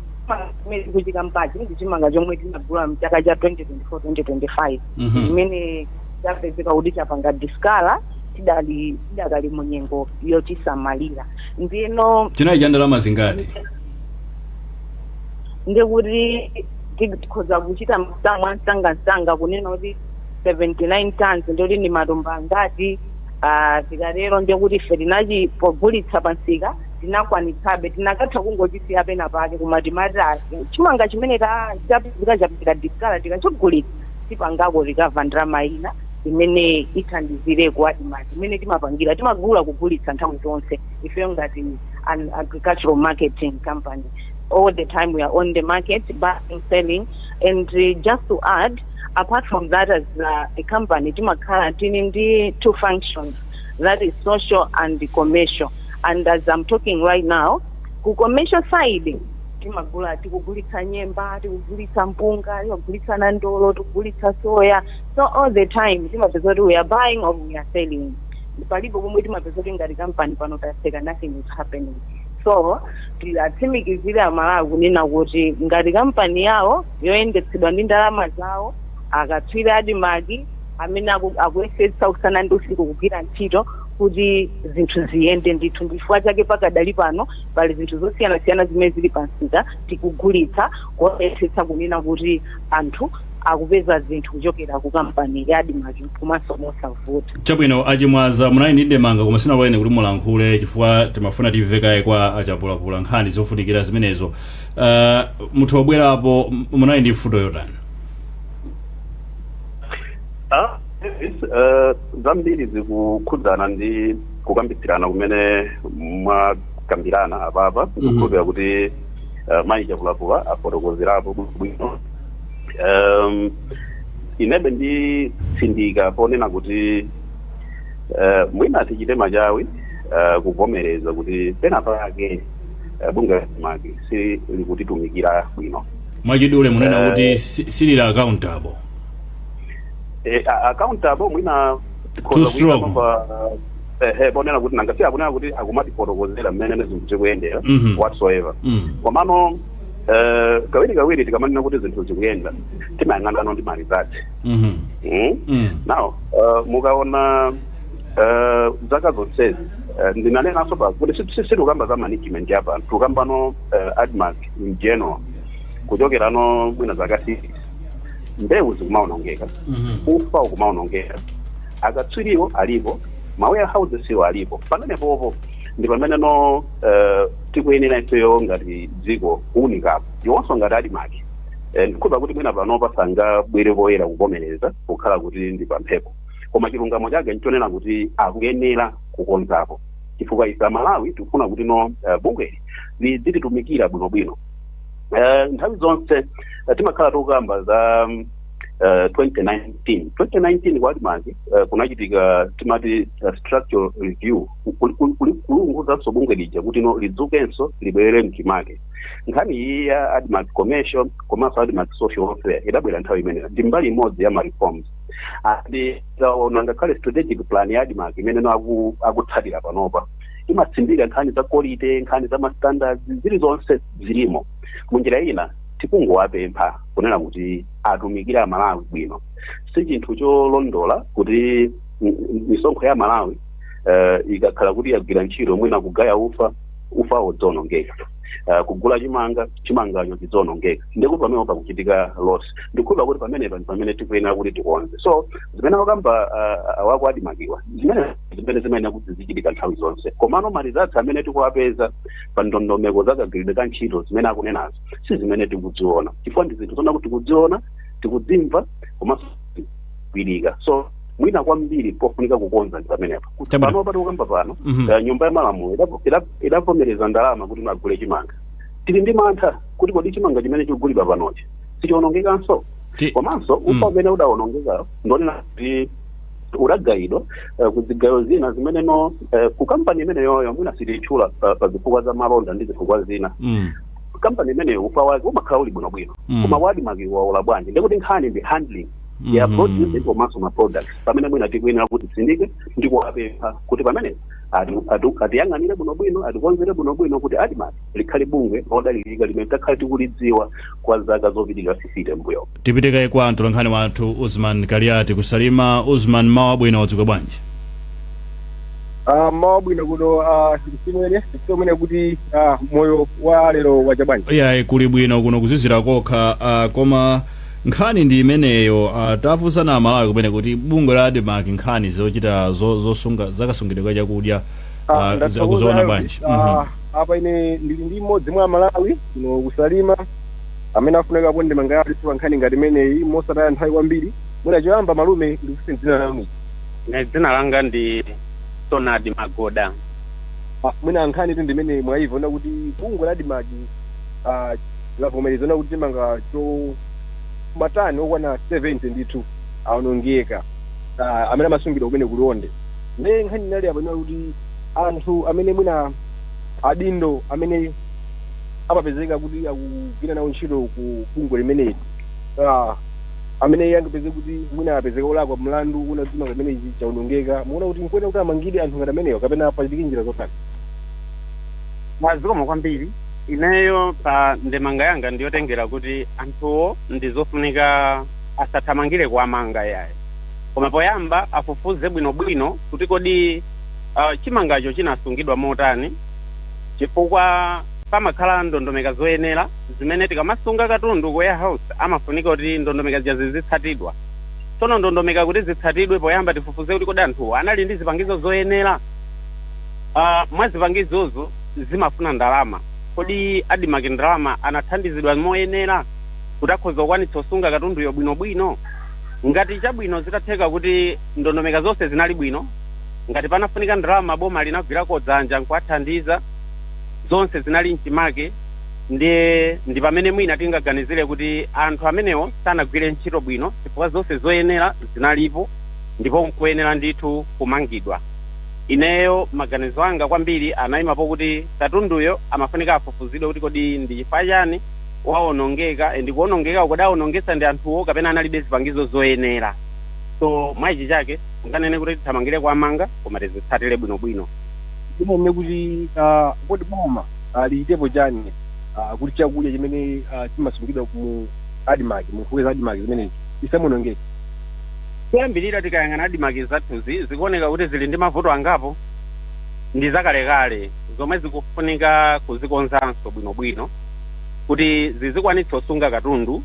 kuchika mpachi ndi chimanga chomwe tinagula mchaka cha 2024-2025 imene chapezeka kuti chapanga diskala tidakali munyengo yochisamalira ndino chinayi cha ndalama zingati ndekuti tikhoza kuchita msanga kunena kuti 79 tons ndoti ni matumba angati tikalero ndekuti ife tinachi pogulitsa pansika tinakwanitsabe tinakatha kungochisiya pena pake koma timati chimanga chimene chapezeka diskala tikachogulitsa tipangako tikava ndrama ina imene ithandizire ku adimati imene timapangira timagula kugulitsa nthawi zonse ifeyo ngati an agricultural marketing company. All the time we are on the market buying, selling, and just to add, apart from that, as a company timakhala tini two functions, that is social and commercial. And as I'm talking right now, ku commercial side timagula tikugulitsa nyemba, tikugulitsa mpunga, tikugulitsa nandolo, tikugulitsa soya. So all the time timapeza kuti we are buying or we are selling. Palipo pomwe timapeza kuti ngati company pano taseka nothing is happening. So tilatsimikizira Malawi kunena kuti ngati kampani yawo yoyendetsedwa ndi ndalama zawo akatswira adimaki amene akuyesetsa usana ndi usiku kugwira ntchito kuti zinthu ziyende ndithu chifukwa chake pakadali pano pali zinthu zosiyana-siyana zimene zili pansika tikugulitsa kuyesetsa kunena kuti anthu akupeza zinthu kuchokera ku kampani ya adimaki komanso mosavuta. Chabwino achimwaza munayi ndi demanga koma sinawaene kuti mulankhule chifukwa timafuna timvekaye kwa achapulapula nkhani zofunikira zimenezo. Muthu wobwerapo munayi ndi mfundo yotani? Zambiri zikukhudzana ndi kukambitsirana kumene mwakambirana apapa kukhulupira kuti mayi chapulapula afotokozerapo bwino. Inebe ndi sindika ponena kuti mwina tichite machawi kuvomereza kuti pena pake bunge maki si likutitumikira bwino. Mwachidule munena kuti silili accountable. Accountable mwina too strong. Ponena kuti nangasi akunena kuti akumati fotokozera mmene zinthu zikuyendera whatsoever. Komano kawiri tikamanena kuti zinthu zikuyenda timayang'ana ndi mali zake. Now mukaona zaka zonsezi ndinanenanso pa kuti sitikamba za management yapa tukambano admark in general kuchokerano mwina zaka 6 mbewu zikumaonongeka ufa ukumaonongeka akatswiriwo alipo mawarehouses iwo alipo pamene popo ndi pamene no tikuyenera ifeyo ngati dziko kuunikapo iwonso ngati admark ndikukhulupira kuti mwina pano pasanga bwere poyera kuvomereza kukhala kuti ndi pamphepo koma chilungamo chake nchonena kuti akuyenera kukonzapo chifukwa ife Malawi tikufuna kuti no bungweli lizititumikira bwinobwino. Nthawi zonse timakhala tikukamba za 2019 kwa admark kunachitika timati structural review kulunguzanso bungwe lija kuti no lidzukenso libwerere mchimake. Nkhani iyi ya admark commercial komanso admark social welfare idabwera nthawi imeneyo ndi mbali imodzi ya ma-reforms andi taona ngakhale strategic plan ya admark imene no akutsatira panopa imatsindika nkhani za quality, nkhani za ma-standards zili zonse zilimo. Munjira ina tikungowapempha kunena kuti atumikira Malawi bwino. Si chinthu cholondola kuti misonkho ya Malawi ikakhala kuti yagwira ntchito mwina kugaya ufa wodzonongeka. Kugula chimanganyo chidzonongeka. Ndikuti pamene pakuchitika loss. Ndikukhulupira kuti pamene tikuyenera kuti tikonze. So zimene akamba awako adimakiwa zimene kuti zichitika nthawi zonse. Komano mali zathu amene tikuwapeza pa ndondomeko zakagwiridwe ka ntchito zimene akunenazo si zimene tikudziona. Chifukwa ndi zinthu zona kuti tikudziona, tikudzimva komanso kukwirika. So mwina kwambiri pofunika kukonza ndi pamenepo. Pano patikukamba pano nyumba ya malamulo idavomereza ndalama kuti magule chimanga. Tili ndi mantha kuti kodi chimanga chimene chikugulidwa panochi sichionongekanso. Komanso ufa umene udawonongeka ndonena kuti udagayidwa kuzigayo zina zimene no ku kampani imene yoyo mwina sititchula pa zifukwa za malonda ndi zifukwa zina. Kampani imene ufa wake umakhala uli bwinobwino koma wadimaki waola bwanji ndikuti nkhani ndi handling ya produce komanso ma products pamene mwina tikuyenera kuti tsindike ndikuwapempha kuti pamene atiyang'anire bwinobwino atikonzere bwinobwino kuti ADMAC likhale bungwe lodalirika limene takhale tikulidziwa kwa zaka zopitirira 50 mbuyo. Tipitike kwa mtolankhani wathu Usman Kaliati kusalima. Usman, mawa bwino wadzuka bwanji? Mawa bwino kuno simene kuti moyo wa lero wacha bwanji. Yeah, kuli bwino kuno kuzizira kokha koma nkhani ndi imeneyo. Tafunsana Malawi kumene kuti bungwe la ADMAC nkhani zochita zosunga zakasungidwa chakudya akuzoona bwanji? Apa ine ndili ndi mmodzi mwa Malawi kuno kusalima amene afunika ponde mangati siwa nkhani ngati imeneyi mosataya nthawi kwambiri. Mwina choyamba malume ndikufunsa dzina lanu. Dzina langa ndi Tonadi Magoda. Mwina nkhani ndi imene mwayiona kuti bungwe la ADMAC lavomerezana kuti manga matani okwana 70 ndithu aonongeka amene amasungidwa kumene kulonde. Ne nkhani nali apa kuti anthu amene mwina adindo amene amapezeka kuti akugwira nawo ntchito ku bungwe limeneli amene yangapeze kuti mwina apezeka olakwa mlandu una dzima limene chaonongeka. Muona kuti nkwena kuti amangide anthu ngati ameneyo kapena pachitike njira zotani? Mwazikoma kwambiri. Ineyo pa ndemanga yanga ndiyotengera kuti anthuwo ndizofunika asathamangire kuamanga yaye, koma poyamba afufuze bwinobwino kuti kodi chimangacho chinasungidwa motani, chifukwa pamakhala ndondomeka zoyenera zimene tikamasunga katundu ku warehouse amafunika kuti ndondomeka zijazi zitsatidwa. Tsono ndondomeka kuti zitsatidwe poyamba tifufuze kuti kodi anthuwo anali ndi zipangizo zoyenera. Mwa zipangizozo zimafuna ndalama. Kodi ADMAC ndalama anathandizidwa moyenera kuti akhoza kukwanitsa kusunga katunduyo bwinobwino? Ngati chabwino zitatheka kuti ndondomeka zonse zinali bwino, ngati panafunika ndalama boma linagwirako dzanja nkuwathandiza, zonse zinali mchimake, ndi pamene mwina tingaganizire kuti anthu amenewo sanagwire ntchito bwino chifukwa zonse zoyenera zinalipo ndipo nkuyenera ndithu kumangidwa. Ineyo maganizo anga kwambiri anayimapo kuti katunduyo amafunika afufuzidwe kuti kodi ndi chifukwa chani waonongeka, ndikuonongeka kudaonongetsa ndi anthuwo kapena analibe zipangizo zoyenera. So mwayichi chake nganene kuti tithamangire kuamanga koma tizitsatire bwinobwino. Ndimene kuti kodi boma liitepo chani kuti chakudya chimene chimasungidwa ku ADMAC mufuweza ADMAC zimenezi isamunongeke. Kuyambirira tikayang'ana ADMAC zathuzi zikuoneka kuti zili ndi mavuto angapo, ndi zakalekale zomwe zikufunika kuzikonzanso bwinobwino kuti zizikwanitsa kusunga katundu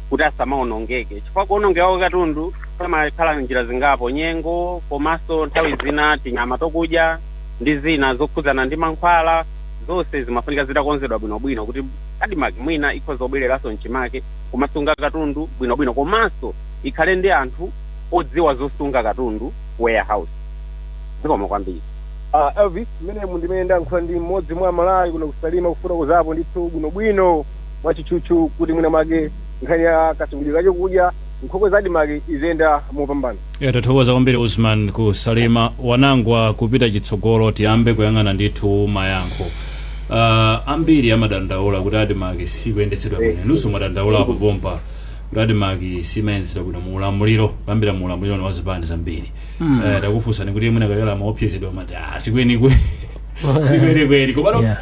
kuti asamaonongeke. Chifukwa kuonongeka katundu pamakhala njira zingapo, nyengo komanso nthawi zina tinyama tokudya ndi zina zokhudzana ndi mankhwala, zonse zimafunika zitakonzedwa bwinobwino kuti ADMAC mwina ikhoza kubwereranso mchimake kumasunga katundu bwinobwino, komanso ikhale ndi anthu odziwa zosunga katundu warehouse. Zikoma kwambiri. Elvis, mene mundimene ndayankhula ndi mmodzi mwa Malawi kuno kusalima kufuna kuzapo ndithu bwinobwino mwachichuchu kuti mwina mwake nkhani ya kasungidwe kachakudya nkhokwe za ADMAC izenda mopambana. Tathokoza kwambiri Usman kusalima. Wanangwa kupita chitsogolo tiyambe kuyang'ana ndithu mayankho. Ambiri amadandaula kuti ADMAC sikuyendetsedwa bwino. Nunso mwadandaula apo pompa kuti ADMAC simayendetsedwa bwino muulamuliro, kuyambira muulamuliro wa zipande zambiri. Takufunsani kuti mwina kalera maopsezedwa mati sikweni koma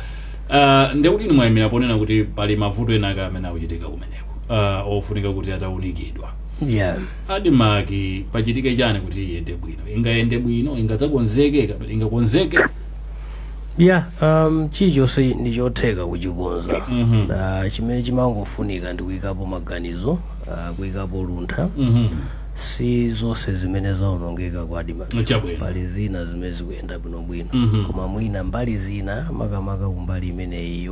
ndekuti mwayimira ponena kuti pali mavuto ena amene akuchitika kumeneko ofunika kuti ataunikidwa. ADMAC pachitike chani kuti iyende bwino? Ingayende bwino, ingadzakonzeke kapena ingakonzeke? Chilichonse ndichotheka kuchikonza. Chimene chimangofunika ndi kuyikapo maganizo, kuyikapo luntha. Si zonse zimene zaonongeka kwa ADMAC. Pali zina zimene zikuyenda bwinobwino, koma mwina mbali zina makamaka kumbali imene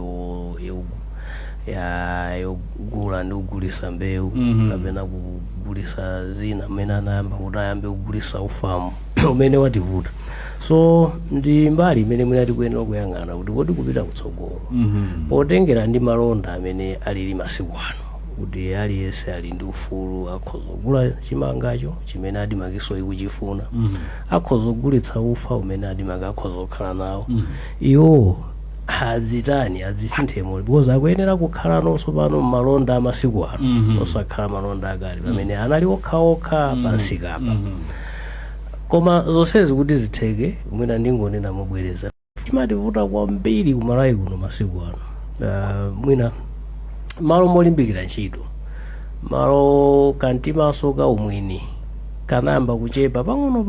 yogula ndi kugulisa mbewu kapena kugulisa zina amene anayamba kuti ayambe kugulisa ufamu umene wativuta. So ndi mbali imene mwina tikuyenera kuyang'ana kuti kodi kupita kutsogolo potengera ndi malonda amene alili masiku ano kuti aliyense ali ndi ufulu akhoza kugula chimangacho chimene ADMAC ikuchifuna, akhoza kugulitsa ufa umene ADMAC akhoza kukhala nawo. Iwo azisinthemo because akuyenera kukhala nonso pano malonda amasiku ano osakhala malonda akali pamene anali okhaokha pansi kapa. koma zonsezi kuti zitheke mwina ndingonena mobwereza chimativuta kwambiri kumalawi kuno masiku ano mwina malo molimbikira ntchito malo kantimaso ka umwini kanayamba kuchepa pang'ono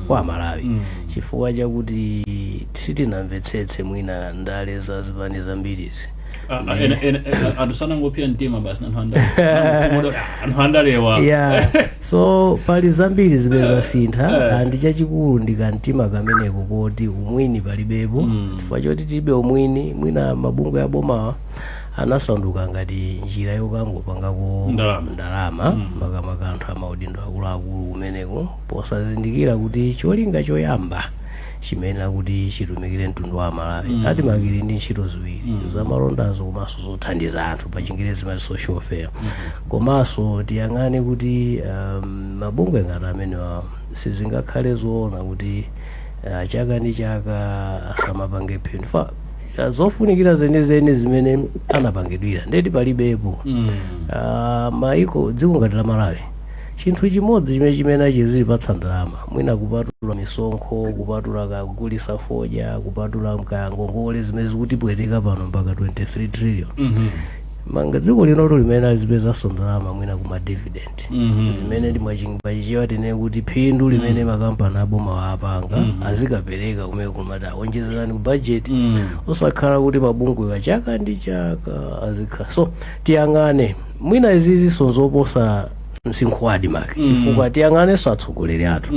kwa Malawi chifukwa chakuti sitinamvetsetse mwina ndale za zipani zambirizi adusanangopia mtima basi anhandalewa so pali zambiri zimene zasintha andi chachikulu ndi kantima kameneko koti umwini palibepo chifukwa choti tilibe umwini mwina mabungwe abomawa anasanduka ngati njira yokangopangako ndalama makamaka anthu amaudindo akuluakulu kumeneko posazindikira kuti cholinga choyamba chimene kuti chitumikire mtundu wa Malawi atimakili ndi ntchito ziwiri zamalondazo komanso zothandiza anthu pa Chingerezi mati social welfare komanso tiyang'ane kuti mabungwe ngati amenewa sizingakhale zoona kuti chaka ndi chaka asamapange phindu zofunikira zenizeni zimene anapangidwira ndeti palibepo maiko dziko ngati la Malawi chinthu chimodzi chimene achizilipatsa ndalama mwina kupatula misonkho kupatula kagulisa foja kupatula mkayangongole zimene zikutipweteka pano mpaka 23 trillion manga dziko linoto limene alizipezanso ndalama mwina kuma dividend limene ndimwachichiwa tine kuti phindu limene makampani aboma apanga azikapereka kumene kumati awonjezerani ku budget osakhala kuti mabungwe chaka ndi chaka azikhala so tiyang'ane mwina izizi sonzoposa msinkhwadi make chifukwa tiyang'anenso atsogoleri athu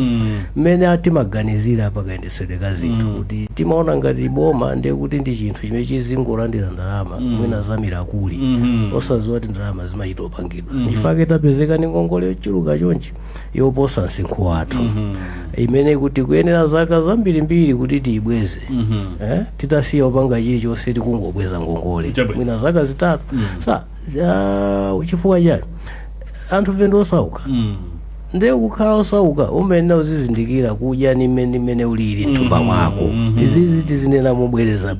mmene atimaganizira pakayendetsedwe ka zinthu kuti timaona ngati boma ndiye kuti ndi chinthu chimene chizingolandira ndalama mwina zamirakuli osaziwa kuti ndalama zimachita opangidwa chifukwa tapezeka ndi ngongole yochuluka chonchi yoposa msinkhu wathu imene kuti kuyenera zaka zambirimbiri kuti tiyibweze titasiya opanga chilichonse tikungobweza ngongole mwina zaka zitatu chifukwa chani anthu vendo osauka ndiye kukhala osauka umene uzizindikira kudya ni mmene ulili mthumba mwako izizi tizinena mobwereza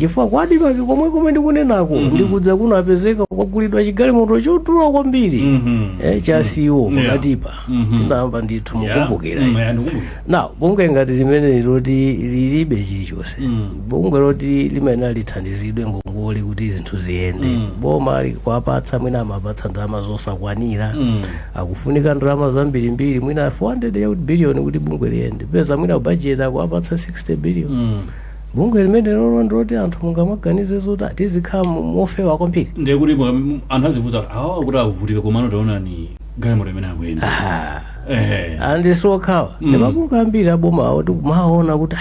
chifukwa kwadi papi komwe ndikunenako ndikudza kunapezeka kwagulidwa chigalimoto chodula kwambiri chasiwo pakatipa tinayamba ndithu mukumbukira now bungwe ngati limene liloti lilibe chilichonse bungwe loti limene lithandizidwe ngongole kuti zinthu ziyende boma likwapatsa mwina amapatsa ndalama zosakwanira akufunika ndalama zambirimbiri mwina 400 billion kuti bungwe liyende peza mwina budget akuapatsa 60 billion bungwe limene lolo ndiloti anthu mungamaganize zoti tizikhala mofewa kwambiri ndiye kuti anthu azivuza kuti akuvutika komano taonani galimoto imene akuyenda andisokhawa ndi mabungwe ambiri abomawo tikumaona kuti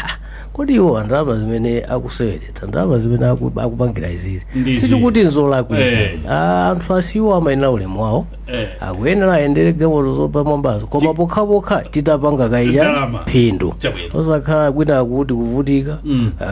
kodi iwo ndalama zimene akuseweretsa ndalama zimene akupangira izizi sichikuti nzolakwika anthu asiwo amayina ulemu wawo akuyenera ayendere galimoto zopamwambazo koma pokhapokha titapanga kaija phindu osakhala kwina akuti kuvutika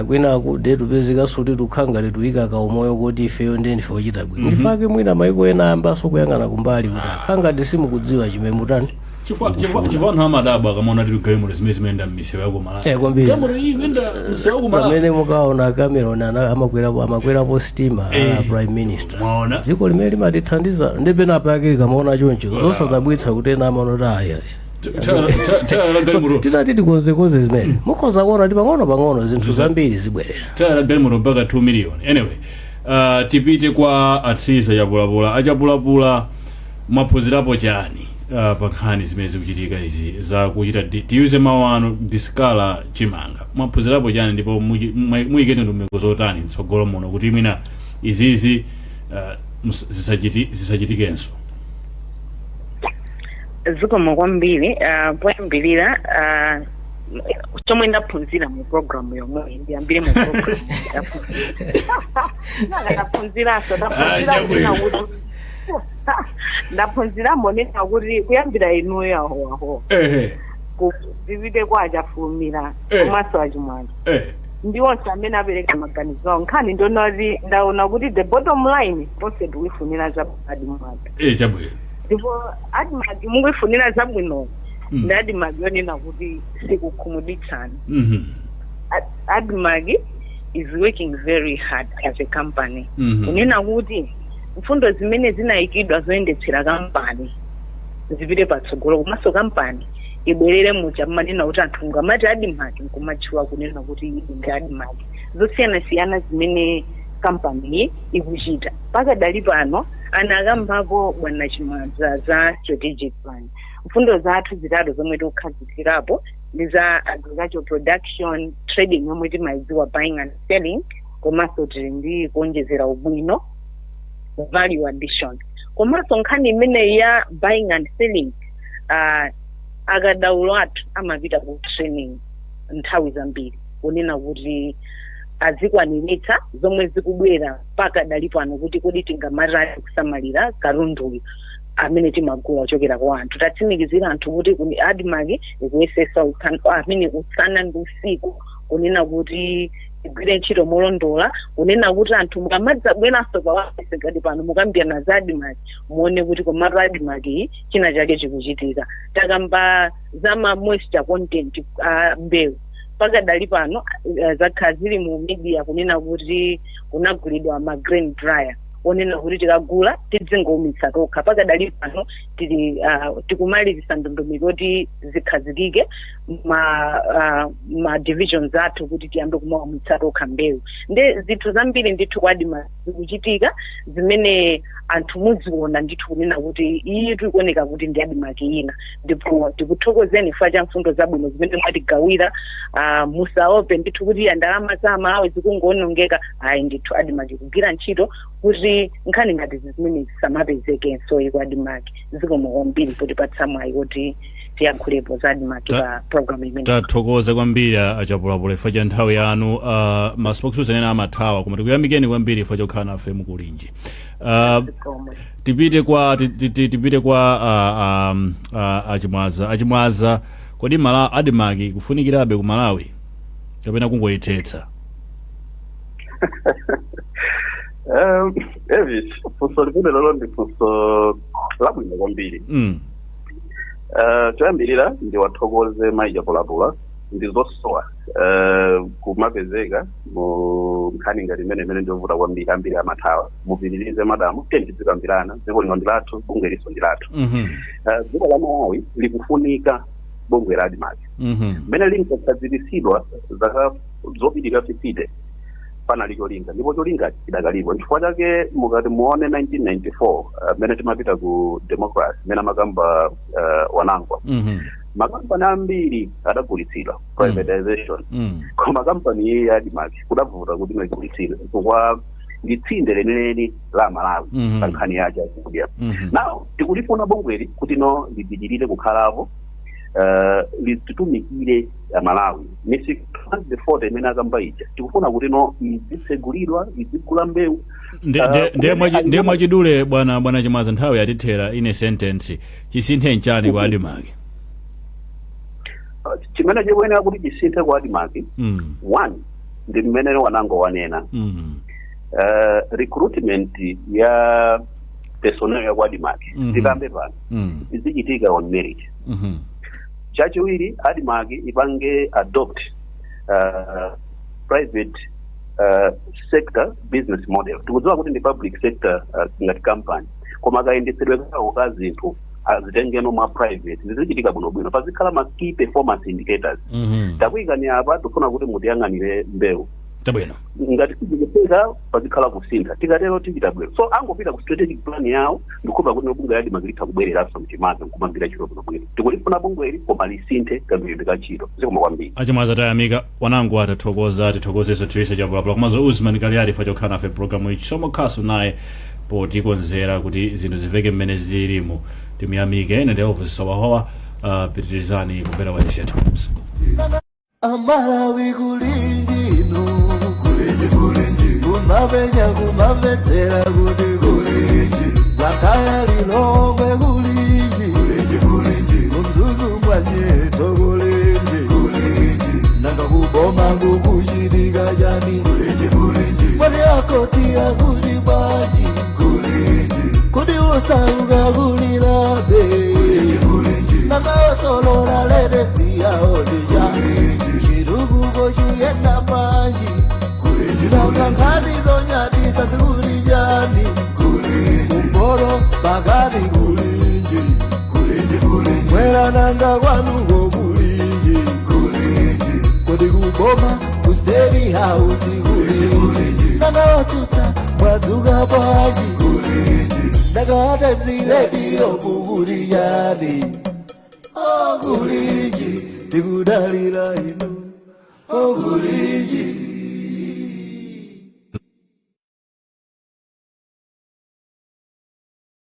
kwina akuti tupezekaso kuti tukhangale tuyika kaumoyo kuti ifeyo ndi ndife ochita bwino ndifake mwina maiko ena ayambaso kuyang'ana kumbali kuti akhangati simukudziwa chimene mutani chifukwa anthu amadabwa akamaona tili galimoto zimene zimayenda m'misewu yako Malawi galimoto iyi kuyenda msewu ku Malawi pamene mukaona Cameron amakwerapo sitima prime minister dziko limene limatithandiza ndi penapo yake kamaona choncho zosadabwitsa kuti ena amaona titati tikonzekonze zimene mukhoza kuona ti pang'ono zinthu zambiri zibwerera tayala galimoto mpaka 2 million anyway tipite kwa atsisa achapulapula mwaphunzirapo chani pa nkhani zimene zikuchitika izi zakuchita tiyuze mawu anu diskala chimanga mwaphunzirapo chani ndipo muyikeni ndumiko zotani mtsogolo muno kuti mwina izizi zisachitikenso zikomo kwambiri poyambirira chomwe ndaphunzira mu programu yomwe ndiyambire mu programu ndaphunziramo nena kuti kuyambira inuyo aho kupite kwachafumira komanso achimwanja ndiwonse amene apereka maganizo awo nkhani ndaona kuti the bottom line ponse tikuifunira za adimagi ndipo adimagi munguifunira zabwino ndi adimagi yonena kuti sikukhumuditsani adimagi is working very hard as a company unena kuti mfundo zimene zinayikidwa zoyendetsera kampani zipite patsogolo komanso kampani ibwerere muja manena kuti anthu ngamati adimaki nkumachiwa kunena kuti ndi adimaki zosiyana-siyana zimene kampani ikuchita pakadali pano ana akambapo bwana Chimadza za strategic plan. Mfundo zathu zitatu zomwe tikukhazikirapo ndi za agricultural production trading yomwe timayidziwa buying and selling komanso tili ndi kuonjezera ubwino value addition komanso nkhani imene ya buying and selling akadaulo athu amapita ku training nthawi zambiri kunena kuti azikwaniritsa zomwe zikubwera pakadali pano kuti kodi tingamatani kusamalira kalunduyo amene timagula ochokera kwa anthu tatsimikizira anthu kuti kuni adimaki ikuyesesa amene usana ndi usiku kunena kuti igwire ntchito molondola kunena kuti anthu mukamadzabweranso pawapese ngati pano mukambirana za adimaki muone kuti komatu adimaki china chake chikuchitika takamba za ma moisture content mbewu pakadali pano zakhala zili mu media kunena kuti kunagulidwa ma grain dryer onena kuti tikagula tidzingoumitsa tokha pakadali pano tikumalizisa ndondomeko kuti zikhazikike ma divisions athu kuti tiyambe kumaumitsa tokha mbewu nde zinthu zambiri ndithu kwadima zikuchitika zimene anthu muziona ndithu kunena kuti iyi tikuoneka kuti ndi adimaki ina ndipo tikuthokozeni chifukwa cha mfundo zabwino zimene mwatigawira musaope ndithu kuti ndalama za Malawi zikungoonongeka ayi ndithu adimaki kugwira ntchito kuti nkhani ngati zimene zisamapezekenso ikwadimaki zikomo kwambiri kuti patsamwayi kuti tiyankhulepo za adimaki pa program imene tathokoza kwambiri achapulapula chifukwa cha nthawi yanu ma spokesperson ena amathawa koma tikuyamikeni kwambiri chifukwa chokhala nafe mukulinji tipite kwa Chimadza kodi adimaki kufunikirabe ku Malawi kapena kungoyithetsa Elvis, funso limene lolo ndi funso labwino kwambiri. Choyambirira ndiwathokoze mayi Chapulapula ndi zosowa kumapezeka mu nkhani ngati imene ndiovuta kwambiri ambiri amathawa mupitirize madamu tizikambirana dziko lino ndi lathu bungwe liso ndi lathu. Dziko la Malawi likufunika bungwe la adimaki mmene linkakhazikitsidwa zaka zopitirira 50 panali cholinga ndipo cholinga chidakalipo chifukwa chake mukati muone 1994 mmene timapita ku democracy mmene makamba wanangwa makampani ambiri adagulitsidwa privatization koma kampani iyi ya adimaki kudavuta kuti igulitsidwe chifukwa litsinde lenileni la Malawi pa nkhani yace yakudya now tikulifuna bungweli kuti no lipitirire kukhalapo lititumikire Malawi misi 40 imene akamba ija tikufuna kuti no izitsegulidwa izigula mbewu ndiye mwachidule bwana Chimadza nthawi yatithera ine sentence chisinthe nchani kwa adimaki chimene chikuyenera kuti chisinthe kwa adimaki one ndi mmene wanango wanena recruitment ya personnel ya kwa adimaki tikambe pano izichitika on merit chachiwiri adimaki ipange adopt private sector business model tikudziwa kuti ndi public sector ngati company koma kayendetsedwe kawo ka zinthu azitengeno mwa private zizichitika bwinobwino pazikhala ma key performance indicators takuyikani apa tikufuna kuti mutiyang'anire mbewu tabwino ngati tikupeza pazikhala kusintha tikatero tichita bwino so angopita ku strategic plan yawo ndikupa kuti bungwe yadi magilitha kubwereranso mchimaza nkumambira chiro bwinobwino tikulifuna bungweli koma lisinthe kabiri kachiro zikoma kwambiri Chimadza tayamika wanangu tithokozeso Teresa Chapulapula komanso Usman Kaliari fa chokhala nafe programu ichi somo khaso naye potikonzera kuti zinthu ziveke mmene zilimo timuyamike ine ndiye opposite wahowa pitirizani kumvera wa Asia Times Amalawi kulingino kulinji kumavetsera kuti kulinji lakaya lilongwe kulinji kumzuzu mwanyeto kulinji nanga kuboma kukuchitika chani mwani akotia kuti baji kuti usauka kulilabe nanga osolora ledesiya odija chiruguko chuyenda manji nanga nkhani zonyadisa sikulijani kumbolo pakati kulinji nanga kwanuko kuliji kodi kuboma kusteri house kuliji nanga watuta mwadzuka bwanji ndakawata mziredio kukuliyani kuliji tikudalira inu kuliji